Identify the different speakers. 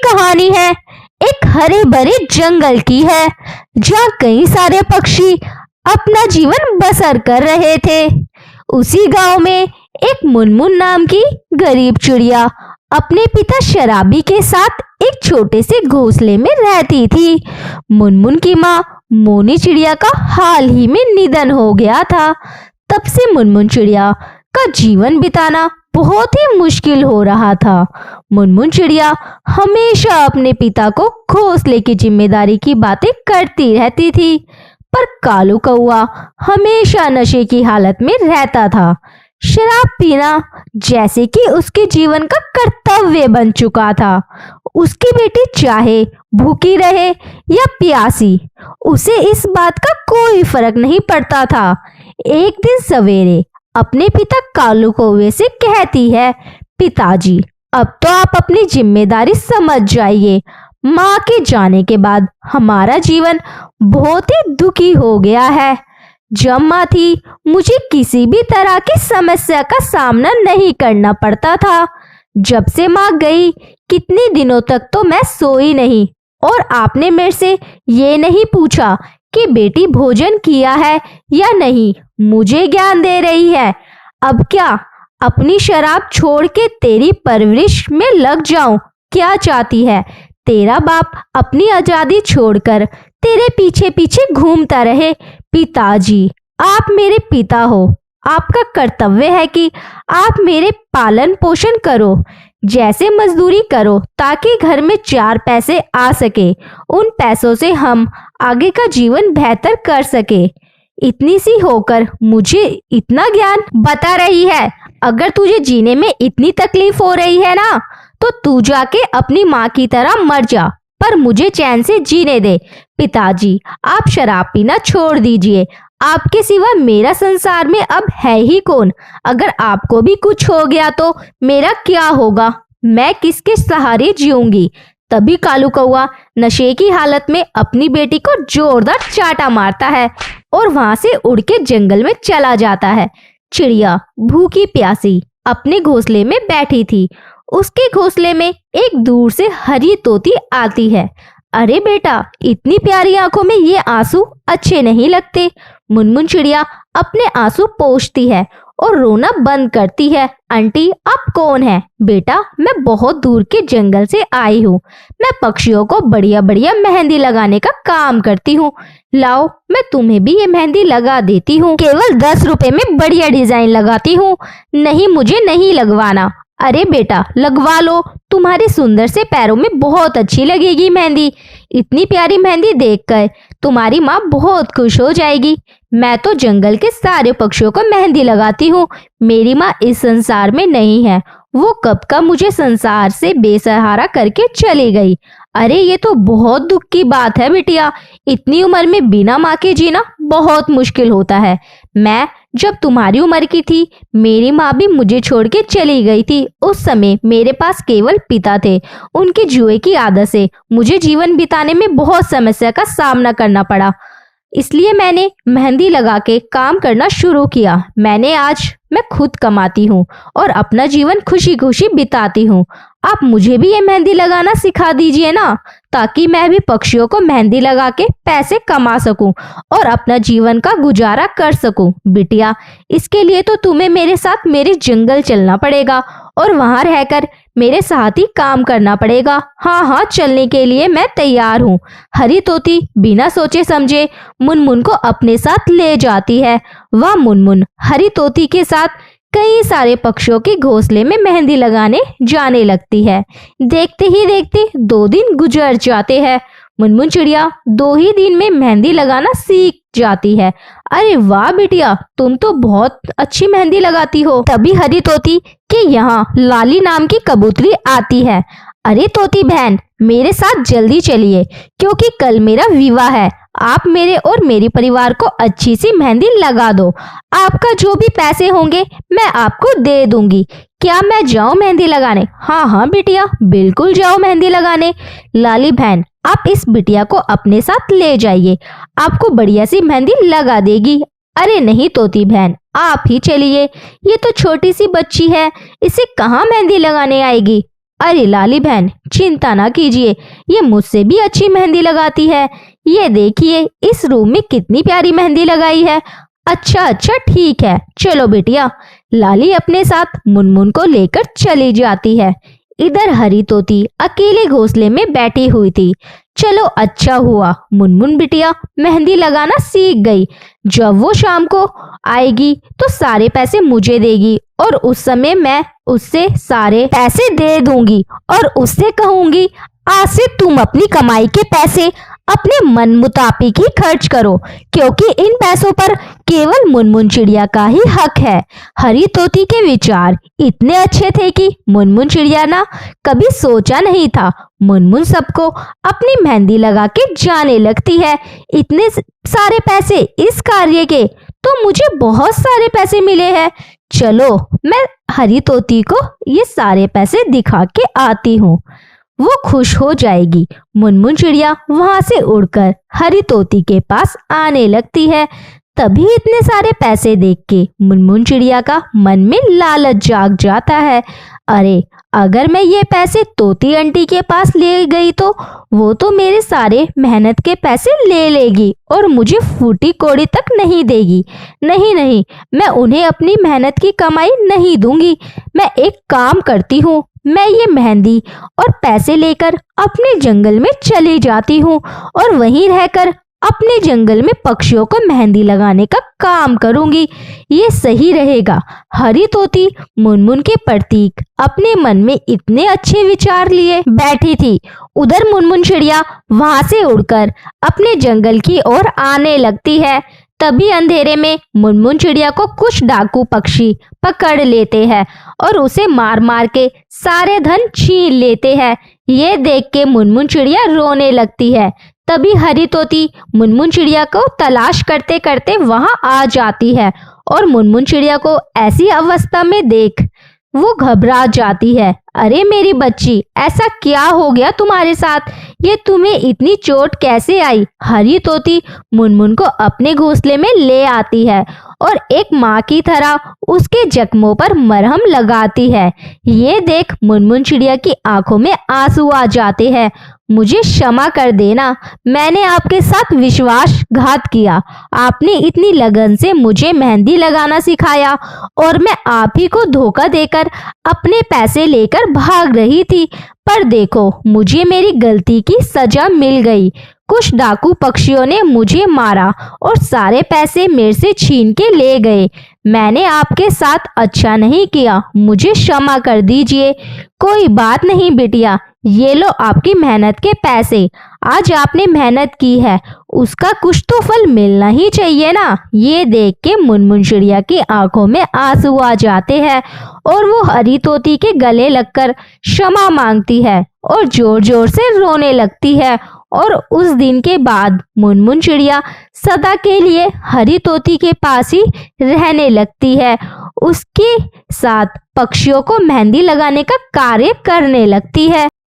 Speaker 1: कहानी है एक हरे भरे जंगल की है, जहाँ कई सारे पक्षी अपना जीवन बसर कर रहे थे। उसी गांव में एक मुनमुन नाम की गरीब चिड़िया अपने पिता शराबी के साथ एक छोटे से घोंसले में रहती थी। मुनमुन की माँ मोनी चिड़िया का हाल ही में निधन हो गया था। तब से मुनमुन चिड़िया का जीवन बिताना बहुत ही मुश्किल हो रहा था। मुनमुन चिड़िया हमेशा अपने पिता को घोंसले की जिम्मेदारी की बातें करती रहती थी, पर कालू कौआ हमेशा नशे की हालत में रहता था। शराब पीना जैसे कि उसके जीवन का कर्तव्य बन चुका था। उसकी बेटी चाहे भूखी रहे या प्यासी, उसे इस बात का कोई फर्क नहीं पड़ता था। एक दिन सवेरे अपने पिता कालू कौवे से कहती है, पिताजी अब तो आप अपनी जिम्मेदारी समझ जाइए। माँ के जाने के बाद हमारा जीवन बहुत ही दुखी हो गया है। जब माँ थी मुझे किसी भी तरह की समस्या का सामना नहीं करना पड़ता था। जब से माँ गई कितने दिनों तक तो मैं सोई नहीं, और आपने मेरे से ये नहीं पूछा कि बेटी भोजन किया है या नहीं। मुझे ज्ञान दे रही है। अब क्या अपनी शराब छोड़ के तेरी परवरिश में लग जाऊं? क्या चाहती है? तेरा बाप अपनी आजादी छोड़कर तेरे पीछे पीछे घूमता रहे। पिताजी आप मेरे पिता हो, आपका कर्तव्य है कि आप मेरे पालन पोषण करो, जैसे मजदूरी करो ताकि घर में 4 पैसे आ सके। उन पैसों से हम आगे का जीवन बेहतर कर सके। इतनी सी होकर मुझे इतना ज्ञान बता रही है। अगर तुझे जीने में इतनी तकलीफ हो रही है ना, तो तू जाके अपनी माँ की तरह मर जा, पर मुझे चैन से जीने दे। पिताजी आप शराब पीना छोड़ दीजिए। आपके सिवा मेरा संसार में अब है ही कौन? अगर आपको भी कुछ हो गया तो मेरा क्या होगा? मैं किसके सहारे जीऊंगी? तभी कालू कौआ नशे की हालत में अपनी बेटी को जोरदार चाटा मारता है और वहां से उड़ के जंगल में चला जाता है। चिड़िया भूखी प्यासी अपने घोंसले में बैठी थी। उसके घोंसले में एक दूर से हरी तोती आती है। अरे बेटा, इतनी प्यारी आंखों में ये आंसू अच्छे नहीं लगते। मुनमुन चिड़िया अपने आंसू पोंछती है और रोना बंद करती है। आंटी आप कौन है? बेटा मैं बहुत दूर के जंगल से आई हूँ। मैं पक्षियों को बढ़िया बढ़िया मेहंदी लगाने का काम करती हूँ। लाओ मैं तुम्हें भी ये मेहंदी लगा देती हूँ। केवल 10 रुपए में बढ़िया डिजाइन लगाती हूँ। नहीं मुझे नहीं लगवाना। अरे बेटा लगवा लो, तुम्हारे सुंदर से पैरों में बहुत अच्छी लगेगी मेहंदी। इतनी प्यारी मेहंदी देखकर तुम्हारी माँ बहुत खुश हो जाएगी। मैं तो जंगल के सारे पक्षियों को मेहंदी लगाती हूँ। मेरी माँ इस संसार में नहीं है, वो कब का मुझे संसार से बेसहारा करके चली गई। अरे ये तो बहुत दुख की बात है बिटिया। इतनी उम्र में बिना माँ के जीना बहुत मुश्किल होता है। मैं जब तुम्हारी उम्र की थी, मेरी माँ भी मुझे छोड़ के चली गई थी। उस समय मेरे पास केवल पिता थे। उनके जुए की आदत से मुझे जीवन बिताने में बहुत समस्या का सामना करना पड़ा। इसलिए मैंने मेहंदी लगा के काम करना शुरू किया। आज मैं खुद कमाती हूँ और अपना जीवन खुशी खुशी बिताती हूँ। आप मुझे भी ये मेहंदी लगाना सिखा दीजिए ना, ताकि मैं भी पक्षियों को मेहंदी लगा के पैसे कमा सकूं और अपना जीवन का गुजारा कर सकूं। बिटिया इसके लिए तो तुम्हें मेरे साथ मेरे जंगल चलना पड़ेगा और वहां रहकर मेरे साथ ही काम करना पड़ेगा। हाँ हाँ चलने के लिए मैं तैयार हूँ। हरी तोती बिना सोचे समझे मुनमुन को अपने साथ ले जाती है। वह मुनमुन हरी तोती के साथ कई सारे पक्षियों के घोंसले में मेहंदी लगाने जाने लगती है। देखते ही देखते 2 दिन गुजर जाते हैं। मुनमुन चिड़िया 2 ही दिन में मेहंदी लगाना सीख जाती है। अरे वाह बिटिया, तुम तो बहुत अच्छी मेहंदी लगाती हो। तभी हरी तोती के यहाँ लाली नाम की कबूतरी आती है। अरे तोती बहन मेरे साथ जल्दी चलिए, क्योंकि कल मेरा विवाह है। आप मेरे और मेरी परिवार को अच्छी सी मेहंदी लगा दो। आपका जो भी पैसे होंगे मैं आपको दे दूंगी। क्या मैं जाऊं मेहंदी लगाने? हाँ हाँ बिटिया बिल्कुल जाओ मेहंदी लगाने। लाली बहन आप इस बिटिया को अपने साथ ले जाइए, आपको बढ़िया सी मेहंदी लगा देगी। अरे नहीं तोती बहन आप ही चलिए, ये तो छोटी सी बच्ची है, इसे कहाँ मेहंदी लगाने आएगी। अरे लाली बहन, चिंता ना कीजिए, ये मुझसे भी अच्छी मेहंदी लगाती है। ये देखिए इस रूम में कितनी प्यारी मेहंदी लगाई है। अच्छा अच्छा ठीक है, चलो बिटिया। लाली अपने साथ मुनमुन को लेकर चली जाती है। इधर हरी तोती अकेले घोंसले में बैठी हुई थी। चलो अच्छा हुआ, मुनमुन बिटिया मेहंदी लगाना सीख गई। जब वो शाम को आएगी तो सारे पैसे मुझे देगी और उस समय मैं उससे सारे पैसे दे दूंगी और उससे कहूंगी आज से तुम अपनी कमाई के पैसे अपने मन मुताबिक ही खर्च करो, क्योंकि इन पैसों पर केवल मुनमुन चिड़िया का ही हक है। हरी तोती के विचार इतने अच्छे थे कि मुनमुन चिड़िया ना कभी सोचा नहीं था मुनमुन सबको अपनी मेहंदी लगा के जाने लगती है। इतने सारे पैसे इस कार्य के तो मुझे बहुत सारे पैसे मिले हैं। चलो मैं हरी तोती को ये सारे पैसे दिखा के आती हूँ, वो खुश हो जाएगी। मुनमुन चिड़िया वहां से उड़कर हरी तोती के पास आने लगती है। तभी इतने सारे पैसे देख के मुनमुन चिड़िया का मन में लालच जाग जाता है। अरे अगर मैं ये पैसे तोती आंटी के पास ले गई तो वो तो मेरे सारे मेहनत के पैसे ले लेगी और मुझे फूटी कौड़ी तक नहीं देगी। नहीं नहीं, मैं उन्हें अपनी मेहनत की कमाई नहीं दूंगी। मैं एक काम करती हूँ, मैं ये मेहंदी और पैसे लेकर अपने जंगल में चली जाती हूँ और वहीं रहकर अपने जंगल में पक्षियों को मेहंदी लगाने का काम करूंगी। ये सही रहेगा। हरी तोती मुनमुन के प्रतीक अपने मन में इतने अच्छे विचार लिए बैठी थी। उधर मुनमुन चिड़िया वहां से उड़कर अपने जंगल की ओर आने लगती है। तभी अंधेरे में मुनमुन चिड़िया को कुछ डाकू पक्षी पकड़ लेते हैं और उसे मार मार के सारे धन छीन लेते हैं। ये देख के मुनमुन चिड़िया रोने लगती है। तभी हरी तोती मुनमुन चिड़िया को तलाश करते करते वहां आ जाती है और मुनमुन चिड़िया को ऐसी अवस्था में देख वो घबरा जाती है। अरे मेरी बच्ची, ऐसा क्या हो गया तुम्हारे साथ? ये तुम्हें इतनी चोट कैसे आई? हरी तोती मुनमुन को अपने घोंसले में ले आती है और एक माँ की तरह उसके जख्मों पर मरहम लगाती है। ये देख मुनमुन चिड़िया की आंखों में आंसू आ जाते हैं। मुझे क्षमा कर देना, मैंने आपके साथ विश्वासघात किया। आपने इतनी लगन से मुझे मेहंदी लगाना सिखाया और मैं आप ही को धोखा देकर अपने पैसे लेकर भाग रही थी। पर देखो, मुझे मेरी गलती की सजा मिल गई। कुछ डाकू पक्षियों ने मुझे मारा और सारे पैसे मेरे से छीन के ले गए। मैंने आपके साथ अच्छा नहीं किया, मुझे क्षमा कर दीजिए। कोई बात नहीं बिटिया, ये लो आपकी मेहनत के पैसे। आज आपने मेहनत की है, उसका कुछ तो फल मिलना ही चाहिए ना। ये देख के मुनमुन चिड़िया की आंखों में आंसू आ जाते हैं और वो हरी तोती के गले लगकर क्षमा मांगती है और जोर जोर से रोने लगती है। और उस दिन के बाद मुनमुन चिड़िया सदा के लिए हरी तोती के पास ही रहने लगती है। उसके साथ पक्षियों को मेहंदी लगाने का कार्य करने लगती है।